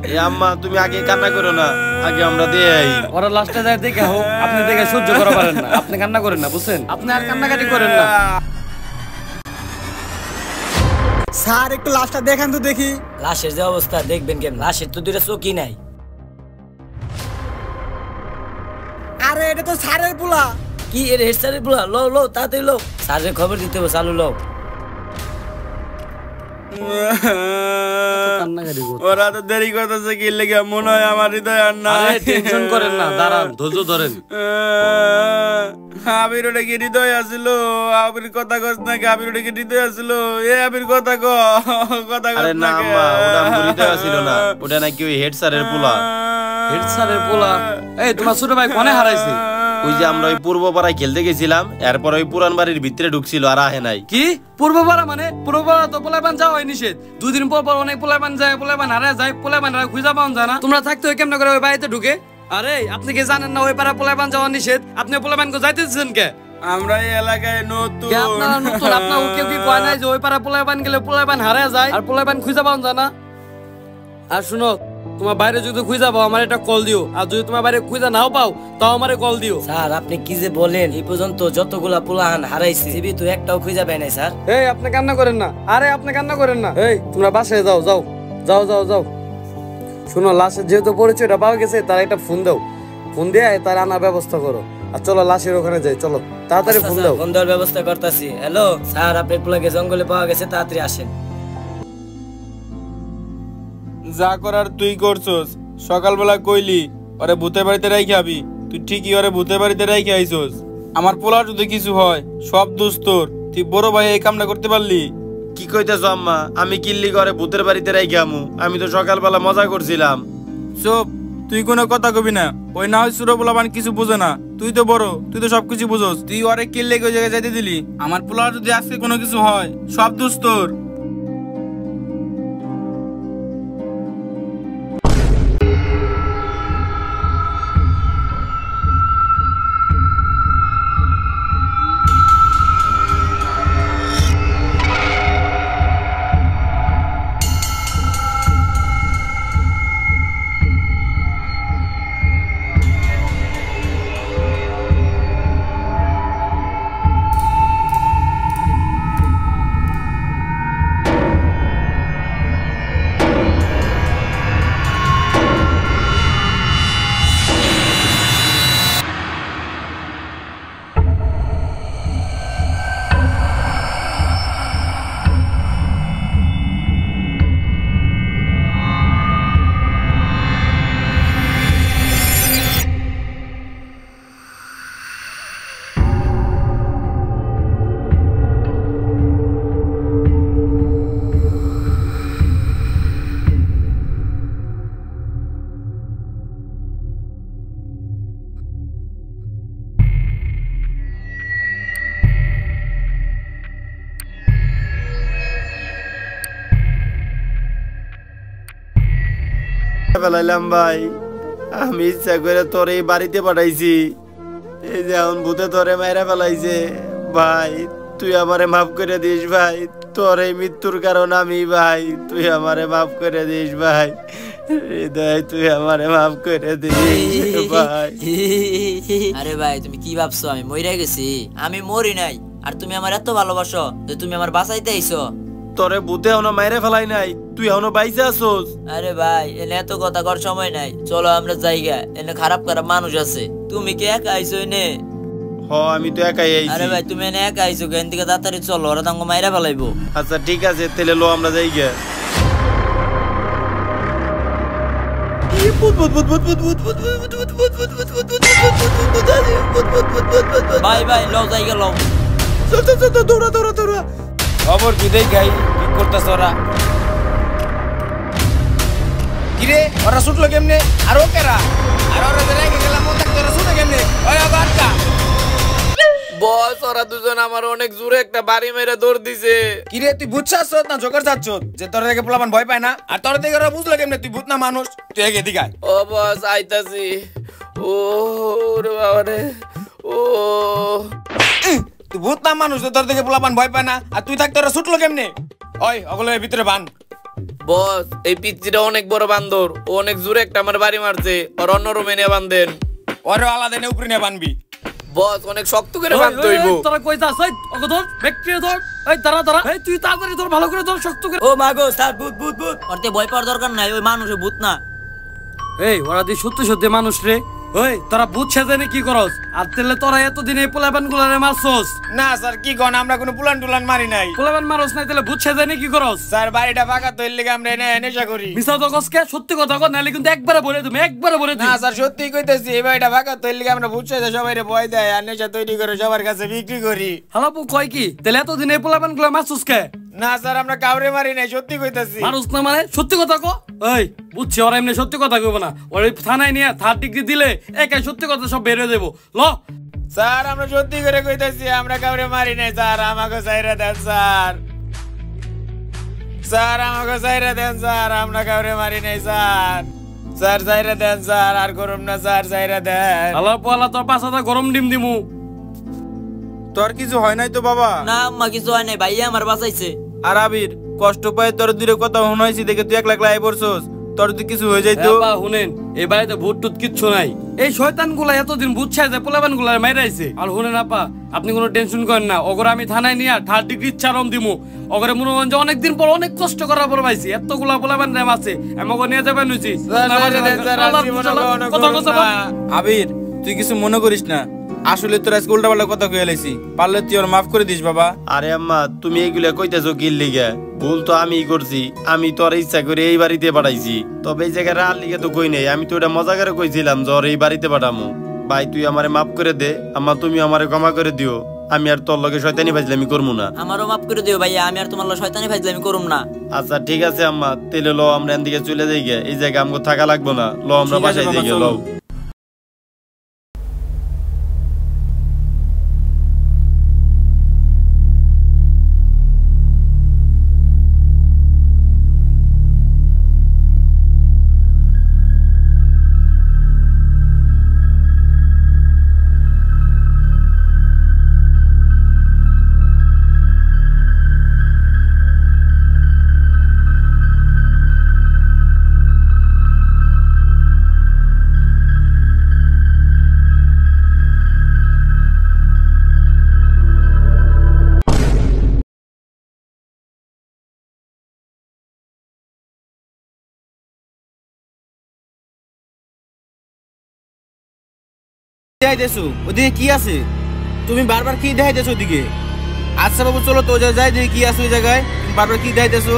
এই আম্মা তুমি আগে কান্না করো না, আগে আমরা দেই। ওরা লাস্টে যায় দেখে হোক, আপনি দেখে সহ্য করা পারেন না, আপনি কান্না করেন না বুঝছেন? আপনি আর কান্নাকাটি করেন না। স্যার একটু লাশটা দেখেন তো দেখি। লাশের যে অবস্থা দেখবেন কেমন? লাশের তো দুইটা চোখই নাই। আরে এটা তো স্যারের পোলা। কি এর হেড স্যারের পোলা? লো লো তাড়াতাড়ি লো, স্যারের খবর দিতে হবে, চালু লো। কান্নাকাটি করো। ওরা তো দেরি করতেছে, কি লেগে মনে হয় আমার হৃদয় আর না। আরে টেনশন করেন না, দাঁড়ান ধৈর্য ধরেন। আবির ওটা কি হৃদয় আসিল? আবির কথা কস নাকি? আবির ওটা কি হৃদয় আসিল? এ আবির কথা কথা আরে কস না নাকি? আম্মা, ওটা আমার হৃদয় ছিল না, ওটা নাকি ওই হেড স্যারের পোলা। হেড স্যারের পোলা? এই তোমার ছোট ভাই কোনে হারাইছে? ওই যে আমরা ওই পূর্ব পাড়ায় খেলতে গেছিলাম, এরপর ওই পুরান বাড়ির ভিতরে ঢুকছিল আর আহে নাই। কি পূর্বপাড়া? মানে পূর্বপাড়া তো পোলাপান যাওয়া হয় নিষেধ। দুদিন পর পর অনেক পোলাপান যায়, পোলাপান হারা যায়, পোলাপান খুঁজা পাওয়া যায় না। তোমরা থাকতে ওই কেমন করে ওই বাড়িতে ঢুকে? আরে আপনি কি জানেন না ওই পাড়া পোলাপান যাওয়া নিষেধ? আপনি পোলাপানকে যাইতে দিচ্ছেন কে? আমরা এই এলাকায় নতুন। কে আপনারা নতুন? আপনার কেউ কি কয় নাই যে ওই পাড়া পোলাপান গেলে পোলাপান হারা যায় আর পোলাপান খুঁজা পাওয়া যায় না? আর শুনো, তোমার বাইরে যদি খুঁজা পাও আমার একটা কল দিও, আর যদি তোমার বাইরে খুঁজা নাও পাও তাও আমারে কল দিও। স্যার আপনি কি যে বলেন? এই পর্যন্ত যতগুলা পোলাহান হারাইছে, সিবি তো একটাও খুঁজে পায় নাই স্যার। এই আপনি কান্না করেন না। আরে আপনি কান্না করেন না। এই তোমরা বাসায় যাও যাও যাও যাও যাও। শুনো, লাশের যেহেতু পরিচয়টা পাওয়া গেছে, তার একটা ফোন দাও। ফোন দিয়ে তার আনার ব্যবস্থা করো। আর চলো লাশের ওখানে যাই, চলো তাড়াতাড়ি ফোন দাও। ফোন দেওয়ার ব্যবস্থা করতেছি। হ্যালো স্যার, আপনার পোলাকে জঙ্গলে পাওয়া গেছে, তাড়াতাড়ি আসেন। যা করার তুই করছস। সকালবেলা কইলি ওরে ভূতের বাড়িতে রাইখে আবি, তুই ঠিকই ওরে ভূতের বাড়িতে রাইখে আইছস। আমার পোলার যদি কিছু হয় সব দোষ তোর। তুই বড় ভাই এই কামটা করতে পারলি? কি কইতেছ আম্মা? আমি কিল্লি করে ভূতের বাড়িতে রাই গেমু? আমি তো সকালবেলা মজা করছিলাম। চুপ, তুই কোনো কথা কবি না। ওই না হয় সুরো পোলাপান কিছু বুঝে না, তুই তো বড়, তুই তো সবকিছু বুঝোস। তুই ওরে কিল্লে ওই জায়গায় যাইতে দিলি। আমার পোলার যদি আজকে কোনো কিছু হয় সব দোষ তোর। ফেলাইলাম ভাই, আমি ইচ্ছা করে তোর এই বাড়িতে পাঠাইছি, এই যে এখন ভূতে তোরে মাইরা ফেলাইছে। ভাই তুই আমারে মাফ করে দিস ভাই, তোর এই মৃত্যুর কারণ আমি ভাই, তুই আমারে মাফ করে দিস ভাই, হৃদয় তুই আমারে মাফ করে দিস ভাই। আরে ভাই তুমি কি ভাবছো আমি মরে গেছি? আমি মরি নাই। আর তুমি আমার এত ভালোবাসো যে তুমি আমার বাঁচাইতে আইছো। তোরে ভূতে এখনো মাইরে ফেলাই নাই, তুই এখনো বাইসে আসোস। আরে ভাই এনে এত কথা কর সময় নাই, চলো আমরা জায়গা, এনে খারাপ খারাপ মানুষ আছে। তুমি কি একা আইছো এনে? হ আমি তো একাই আইছি। আরে ভাই তুমি এনে একা আইছো, এখান থেকে তাড়াতাড়ি চলো, ওরা তাঙ্গ মাইরা ফেলাইবো। আচ্ছা ঠিক আছে, তাহলে লো আমরা যাই গে। ভাই ভাই লও জায়গা লও। দৌড়া দৌড়া দৌড়া। খবর কি দেখ গাই, কি করতেছ ওরা? কিরে ওরা ছুটলো কেমনে? আর ও কেরা? আর ওরা যে রেগে গেলাম ও থাকতে ওরা ছুটে কেমনে? ওই আটকা। বস ওরা দুজন আমার অনেক জোরে একটা বাড়ি মেরে দৌড় দিছে। কিরে তুই ভূত চাচ্ছ না জোকার চাচ্ছ? যে তোর দেখে পোলাপান ভয় পায় না, আর তোর দেখে ওরা বুঝলো কেমনে তুই ভূত না মানুষ? তুই এগে দিগায়। ও বস আইতাছি। ও রে বাবা রে, ও তুই ভূত না মানুষ, তোর দেখে পোলাপান ভয় পায় না, আর তুই থাকতে ওরা ছুটলো কেমনে? ওই ওগুলো ভিতরে বান। বস এই পিচ্চিটা অনেক বড় বান্দর, ও অনেক জোরে একটা আমার বাড়ি মারছে, ওর অন্য রুমে নিয়ে বান্ধেন। ওরে আলাদা নিয়ে উপরে নিয়ে বানবি। বস অনেক শক্ত করে বাঁধতে হইব। তোরা কই যাস? এই ওকে ধর, ব্যাকটেরিয়া ধর। এই তারা তারা, এই তুই তাড়াতাড়ি ধর, ভালো করে ধর, শক্ত করে। ও মাগো স্যার, ভূত ভূত ভূত। ওরতে ভয় পাওয়ার দরকার নাই, ওই মানুষ ভূত না। এই ওরা দিয়ে সত্যি সত্যি মানুষ রে। ওই তোরা ভূত সেজে কি করস? আর তেলে তোরা এতদিন এই পোলাপান গুলারে মারছস? না স্যার কি কন, আমরা কোনো পুলান টুলান মারি নাই। পোলাপান মারস নাই, তাহলে ভূত সেজে কি করস? স্যার বাড়িটা ফাঁকা তো এর লিগে আমরা এনে নেশা করি। মিছা তো কসকে, সত্যি কথা কর, নালে কিন্তু একবারে বলে তুমি, একবারে বলে না স্যার সত্যি কইতেছি, এই বাড়িটা ফাঁকা তো এর লিগে আমরা ভূত সেজে সবাইরে ভয় দেয় আর নেশা তৈরি করে সবার কাছে বিক্রি করি। হালাপু কয় কি? তাহলে এতদিন এই পোলাপান গুলা মারছস কে? না স্যার আমরা কাউরে মারি নাই, সত্যি কইতেছি। মানুষ না মানে সত্যি কথা কো। এই বুঝছি, ওরা এমনি সত্যি কথা কইব না, ওরা থানায় নিয়ে 3rd ডিগ্রি দিলে একাই সত্যি কথা সব বের হয়ে দেবো। ল স্যার আমরা সত্যি করে কইতেছি, আমরা কাউরে মারি নাই স্যার, আমাকে চাইরা দেন স্যার। স্যার আমাকে চাইরা দেন স্যার, আমরা কাউরে মারি নাই স্যার। স্যার চাইরা দেন স্যার, আর করুম না স্যার, চাইরা দেন। হালাপু আলা তোর পাছাটা গরম ডিম দিমু। তোর কিছু হয় নাই তো বাবা? না আম্মা কিছু হয় নাই, ভাইয়া আমার বাঁচাইছে। আর আবির কষ্ট পায় তোর দূরে কথা শোনাইছি দেখে তুই একলা একলা আই পড়ছস, তোর যদি কিছু হয়ে যাইতো। বাবা শুনেন, এই বাড়িতে ভূত টুত কিচ্ছু নাই। এই শয়তান গুলা এতদিন ভূত ছাইছে পোলাপান গুলা মাইরাইছে। আর শুনেন আপা, আপনি কোনো টেনশন করেন না, ওগরে আমি থানায় নিয়ে 3rd ডিগ্রি চারম দিমু। ওগরে মনে হয় যে অনেকদিন পর অনেক কষ্ট করার পর পাইছি, এতগুলা পোলাপান রেম আছে, আমি ওগরে নিয়ে যাবেন হইছি। আবির তুই কিছু মনে করিস না, আসলে তোর আজকে উল্টা পাল্টা কথা কয়ে লাইছি, পারলে তুই ওর মাফ করে দিস বাবা। আরে আম্মা তুমি এইগুলা কইতেছো কি লিগা? ভুল তো আমিই করছি, আমি তোর ইচ্ছা করে এই বাড়িতে পাঠাইছি, তবে এই জায়গায় আর লিগে তো কই নাই, আমি তো ওটা মজা করে কইছিলাম যে ওর এই বাড়িতে পাঠামু। ভাই তুই আমারে মাফ করে দে, আম্মা তুমি আমারে ক্ষমা করে দিও, আমি আর তোর লগে শয়তানি ফাজলামি করবো না। আমারও মাফ করে দিও ভাইয়া, আমি আর তোমার লগে শয়তানি ফাজলামি করুম না। আচ্ছা ঠিক আছে আম্মা, তেলে লো আমরা এদিকে চলে যাই গে, এই জায়গায় আমগো থাকা লাগবো না, লো আমরা ঠিক আছে বাসায় যাই গে। বাবা, লো চলো। দেখাইতেছো ওদিকে কি আছে? তুমি বারবার কি দেখাইতেছো ওদিকে? আচ্ছা বাবু চলো তো যাই দেখি কি আছে ওই জায়গায়, তুমি বারবার কি দেখাইতেছো?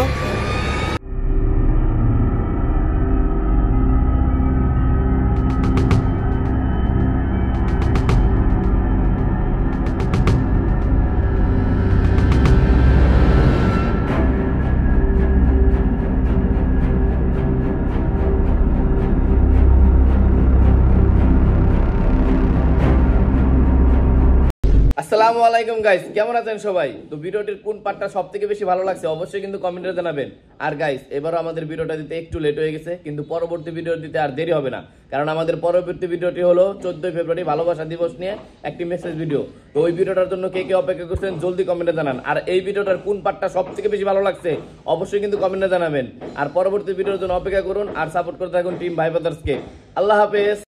আসসালামু আসসালামু আলাইকুম গাইস, কেমন আছেন সবাই? তো ভিডিওটির কোন পার্টটা সবথেকে বেশি ভালো লাগছে অবশ্যই কিন্তু কমেন্টে জানাবেন। আর গাইস, এবারও আমাদের ভিডিওটা দিতে একটু লেট হয়ে গেছে, কিন্তু পরবর্তী ভিডিও দিতে আর দেরি হবে না, কারণ আমাদের পরবর্তী ভিডিওটি হলো 14 ফেব্রুয়ারি ভালোবাসা দিবস নিয়ে একটি মেসেজ ভিডিও। তো ওই ভিডিওটার জন্য কে কে অপেক্ষা করছেন জলদি কমেন্টে জানান। আর এই ভিডিওটার কোন পার্টটা সবথেকে বেশি ভালো লাগছে অবশ্যই কিন্তু কমেন্টে জানাবেন। আর পরবর্তী ভিডিওর জন্য অপেক্ষা করুন আর সাপোর্ট করতে থাকুন টিম ভাই ব্রাদার্সকে। আল্লাহ হাফেজ।